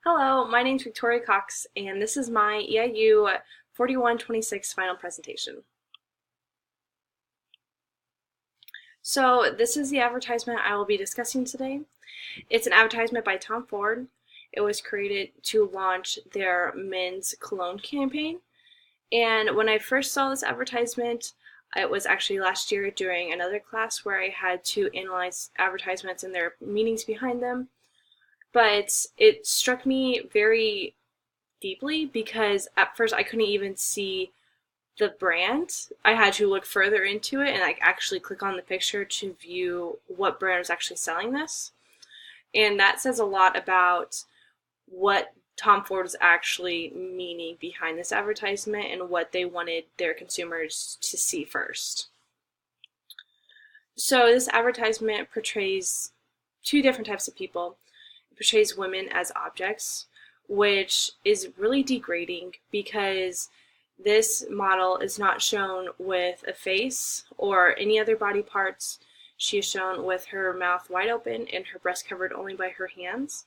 Hello, my name is Victoria Cox, and this is my EIU 4126 final presentation. So this is the advertisement I will be discussing today. It's an advertisement by Tom Ford. It was created to launch their men's cologne campaign. And when I first saw this advertisement, it was actually last year during another class where I had to analyze advertisements and their meanings behind them. But it struck me very deeply because at first I couldn't even see the brand. I had to look further into it and like actually click on the picture to view what brand was actually selling this. And that says a lot about what Tom Ford was actually meaning behind this advertisement and what they wanted their consumers to see first. So this advertisement portrays two different types of people. It portrays women as objects, which is really degrading because this model is not shown with a face or any other body parts. She is shown with her mouth wide open and her breast covered only by her hands.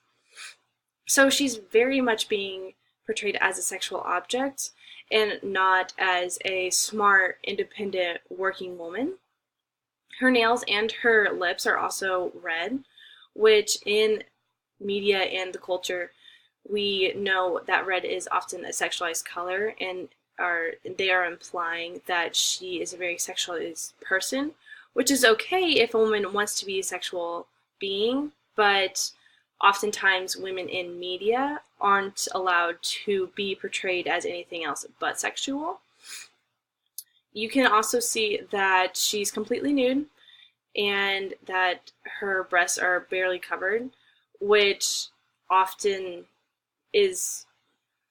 So she's very much being portrayed as a sexual object and not as a smart, independent working woman. Her nails and her lips are also red, which in media and the culture, we know that red is often a sexualized color, and they are implying that she is a very sexualized person, which is okay if a woman wants to be a sexual being, but oftentimes women in media aren't allowed to be portrayed as anything else but sexual. You can also see that she's completely nude and that her breasts are barely covered, which often is,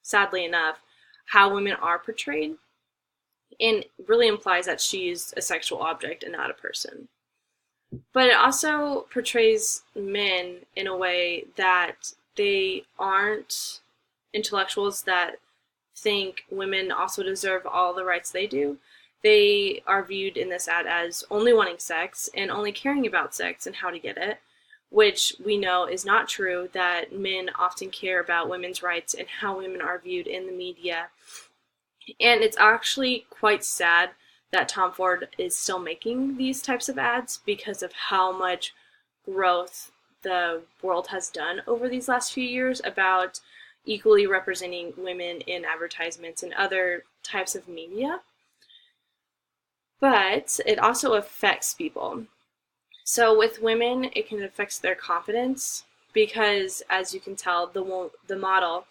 sadly enough, how women are portrayed, and really implies that she's a sexual object and not a person. But it also portrays men in a way that they aren't intellectuals that think women also deserve all the rights they do. They are viewed in this ad as only wanting sex and only caring about sex and how to get it, which we know is not true, that men often care about women's rights and how women are viewed in the media. And it's actually quite sad that Tom Ford is still making these types of ads because of how much growth the world has done over these last few years about equally representing women in advertisements and other types of media. But it also affects people. So with women, it can affect their confidence because, as you can tell, the model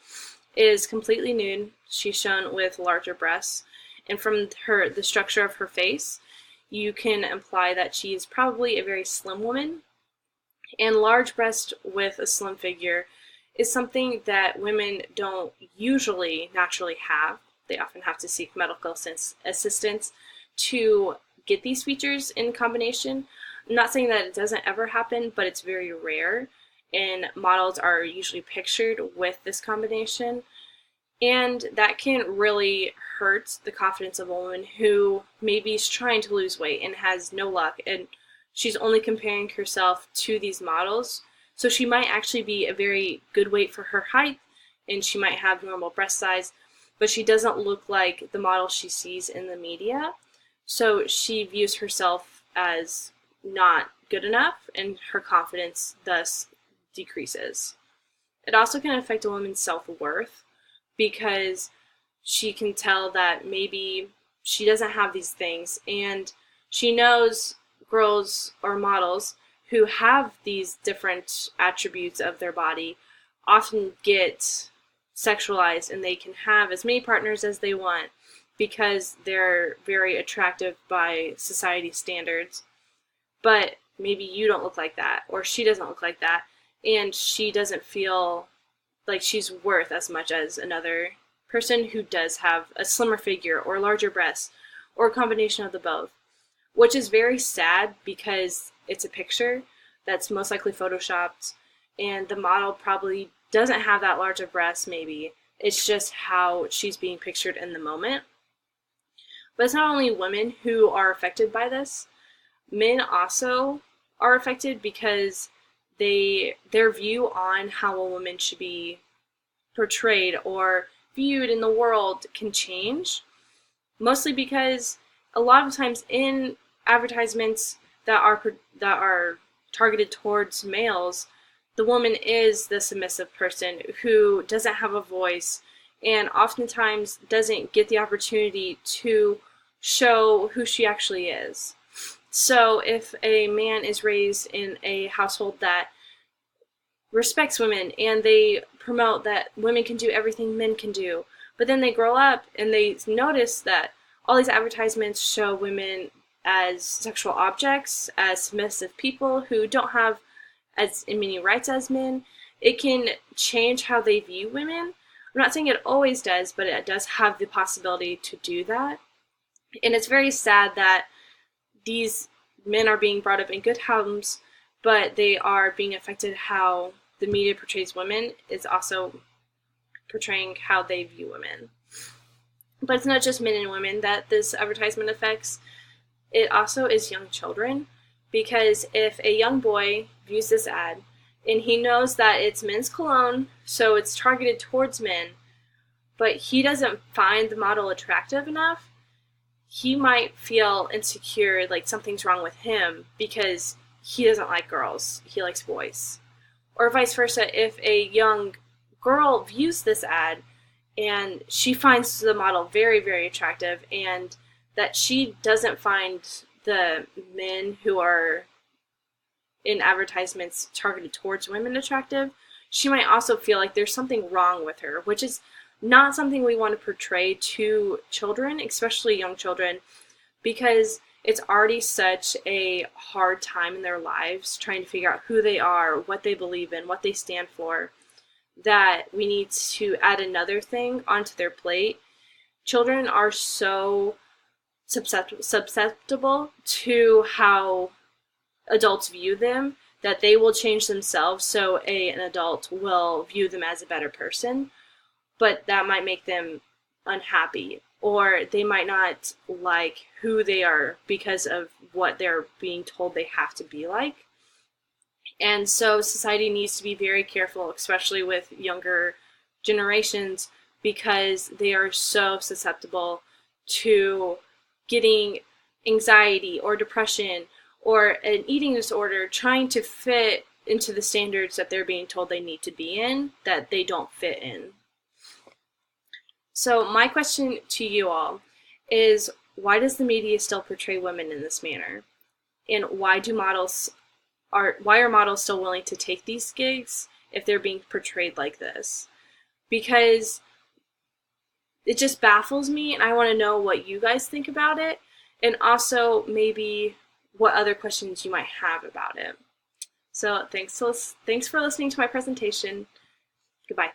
is completely nude. She's shown with larger breasts, and from the structure of her face, you can imply that she is probably a very slim woman. And large breast with a slim figure is something that women don't usually naturally have. They often have to seek medical assistance to get these features in combination. I'm not saying that it doesn't ever happen, but it's very rare, and models are usually pictured with this combination. And that can really hurt the confidence of a woman who maybe is trying to lose weight and has no luck, and she's only comparing herself to these models. So she might actually be a very good weight for her height, and she might have normal breast size, but she doesn't look like the model she sees in the media. So she views herself as not good enough, and her confidence thus decreases. It also can affect a woman's self-worth because she can tell that maybe she doesn't have these things, and she knows girls or models who have these different attributes of their body often get sexualized, and they can have as many partners as they want because they're very attractive by society standards. But maybe you don't look like that, or she doesn't look like that, and she doesn't feel like she's worth as much as another person who does have a slimmer figure or larger breasts or a combination of the both, which is very sad because it's a picture that's most likely photoshopped, and the model probably doesn't have that large of breasts. Maybe it's just how she's being pictured in the moment. But it's not only women who are affected by this. Men also are affected because their view on how a woman should be portrayed or viewed in the world can change, mostly because a lot of times in advertisements that are targeted towards males, the woman is the submissive person who doesn't have a voice and oftentimes doesn't get the opportunity to show who she actually is. So if a man is raised in a household that respects women and they promote that women can do everything men can do, but then they grow up and they notice that all these advertisements show women as sexual objects, as submissive people who don't have as many rights as men, it can change how they view women. I'm not saying it always does, but it does have the possibility to do that. And it's very sad that these men are being brought up in good homes, but they are being affected how the media portrays women is also portraying how they view women. But it's not just men and women that this advertisement affects. It also is young children, because if a young boy views this ad and he knows that it's men's cologne, so it's targeted towards men, but he doesn't find the model attractive enough, he might feel insecure, like something's wrong with him because he doesn't like girls, he likes boys. Or vice versa, if a young girl views this ad and she finds the model very, very attractive and that she doesn't find the men who are in advertisements targeted towards women attractive, she might also feel like there's something wrong with her, which is not something we want to portray to children, especially young children, because it's already such a hard time in their lives trying to figure out who they are, what they believe in, what they stand for, that we need to add another thing onto their plate. Children are so susceptible to how adults view them that they will change themselves so an adult will view them as a better person, but that might make them unhappy, or they might not like who they are because of what they're being told they have to be like. And so society needs to be very careful, especially with younger generations, because they are so susceptible to getting anxiety or depression or an eating disorder, trying to fit into the standards that they're being told they need to be in, that they don't fit in. So my question to you all is, why does the media still portray women in this manner? And why are models still willing to take these gigs if they're being portrayed like this? Because it just baffles me, and I want to know what you guys think about it, and also maybe what other questions you might have about it. So thanks for listening to my presentation. Goodbye.